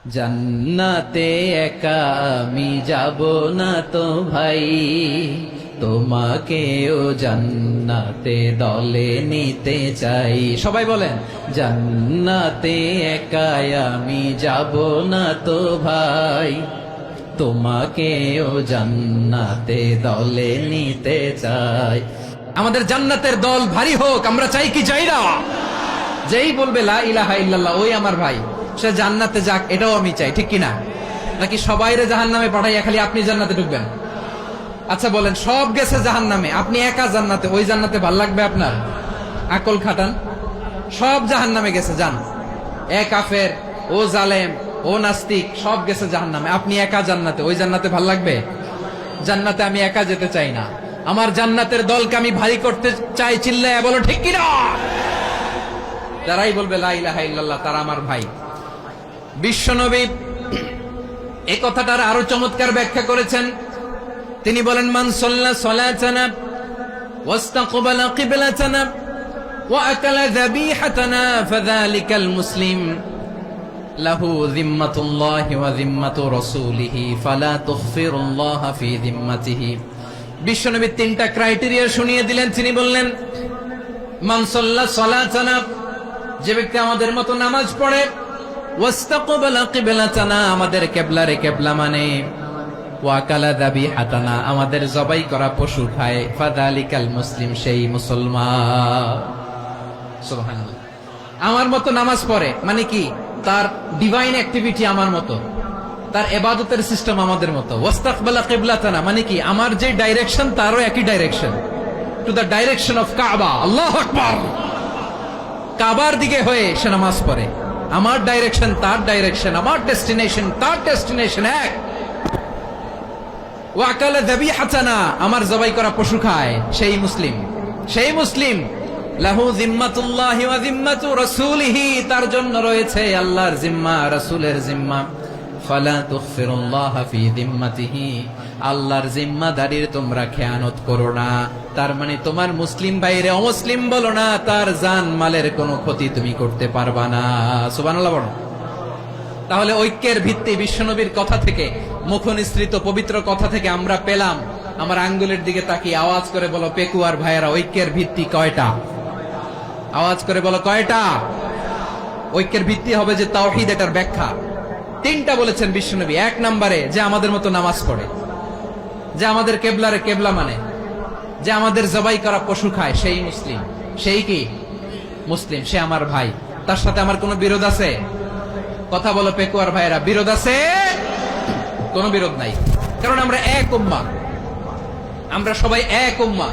জান্নাতে একা আমি যাব না তো ভাই, তোমাকেও জান্নাতে দলে নিতে চাই। সবাই বলেন, জান্নাতে একা আমি যাব না তো ভাই, তোমাকেও জান্নাতে দলে নিতে চাই। আমাদের জান্নাতের দল ভারী হোক, আমরা চাই কি চাই না? যেই বলবে লা ইলাহা ইল্লাল্লাহ ওই আমার ভাই, সে জান্নাতে যাক, এটাও আমি চাই, ঠিক কিনা? নাকি সবাইরে জাহান্নামে পাঠাইয়া খালি আপনি জান্নাতে ঢুকবেন? আচ্ছা বলেন, সব গেছে জাহান্নামে, আপনি একা জান্নাতে, ওই জান্নাতে ভাল লাগবে আপনার? আকল খাটান। সব জাহান্নামে গেছে, যান। এ কাফের, ও জালেম, ও নাস্তিক, সব গেছে জাহান্নামে, আপনি একা জান্নাতে, ওই জান্নাতে ভাল লাগবে? জান্নাতে আমি একা যেতে চাই না, আমার জান্নাতের দলকে আমি ভারী করতে চাই। চিল্লায় বলো ঠিক কিনা? যারাই বলবে লা ইলাহা ইল্লাল্লাহ তারা আমার ভাই। বিশ্বনবী এই কথাটার আরো চমৎকার ব্যাখ্যা করেছেন। তিনি বলেন, মান সাল্লা সালাতানা ওয়াস্তাকবালা কিবলাতানা ওয়া আকালা যাবিহাতানা ফাযালিকাল মুসলিম লাহু যিম্মাতুল্লাহি ওয়া যিম্মাতু রাসূলিহি ফালা তুগফিরুল্লাহা ফি যিম্মাতিহি। বিশ্বনবী তিনটা ক্রাইটেরিয়া শুনিয়ে দিলেন। তিনি বললেন, মান সাল্লা সালাতানা, যে ব্যক্তি আমাদের মতো নামাজ পড়ে, ওয়াস্তাকবালা কিবলাতানা, আমাদের কিবলারে কিবলা মানে, ওয়া আকালা যাবিহাতানা, আমাদের জবাই করা পশু খায়, ফাযালিকাল মুসলিম, সেই মুসলমান। সুবহানাল্লাহ। আমার মতো নামাজ পড়ে মানে কি? তার ডিভাইন অ্যাক্টিভিটি আমার মতো, তার ইবাদতের সিস্টেম আমাদের মতো। ওয়াস্তাকবালা কিবলাতানা মানে কি? আমার যে ডাইরেকশন তারও একই direction, to the direction of কাবা। আল্লাহু আকবার। কাবার দিকে হয়ে সে নামাজ পড়ে, আমার ডাইরেকশন তার ডাইরেকশন, আমার ডেস্টিনেশন তার ডেস্টিনেশন এক। ওয়া আকালা যাবিহাতানা, আমার জবাই করা পশু খায়, সেই মুসলিম। সেই মুসলিম লাহু যিম্মাতুল্লাহি ওয়া যিম্মাতু রাসূলিহি, তার জন্য রয়েছে আল্লাহর জিম্মা, রাসূলের জিম্মা। ফালা তুগফিরুল্লাহা ফি যিম্মাতিহি, আল্লাহর জিম্মাদারির তোমরা খেয়ানত করো না। তার মানে তোমার মুসলিম বাইরে অমুসলিম বলো না, তার জান মালের কোনো ক্ষতি তুমি করতে পারবা না। সুবহানাল্লাহ বলো। তাহলে ঐক্যের ভিত্তি বিশ্বনবীর কথা থেকে, মুখনিসৃত পবিত্র কথা থেকে আমরা পেলাম। আমার আঙ্গুলের দিকে তাকিয়ে আওয়াজ করে বলো পেকুয়ার ভাইয়েরা, ঐক্যের ভিত্তি কয়টা? আওয়াজ করে বলো কয়টা? ঐক্যের ভিত্তি হবে যে তাওহীদ, এটার ব্যাখ্যা তিনটা বলেছেন বিশ্বনবী। এক নম্বরে, যে আমাদের মতো নামাজ পড়ে, যে আমাদের কেবলারে কেবলা মানে, যে আমাদের জবাই করা পশু খায়, সেই মুসলিম। সেই কি মুসলিম? সে আমার ভাই। তার সাথে আমার কোনো বিরোধ আছে? কথা বলো পেকুয়ার ভাইয়েরা, বিরোধ আছে? কোনো বিরোধ নাই, কারণ আমরা এক উম্মাহ, আমরা সবাই এক উম্মাহ।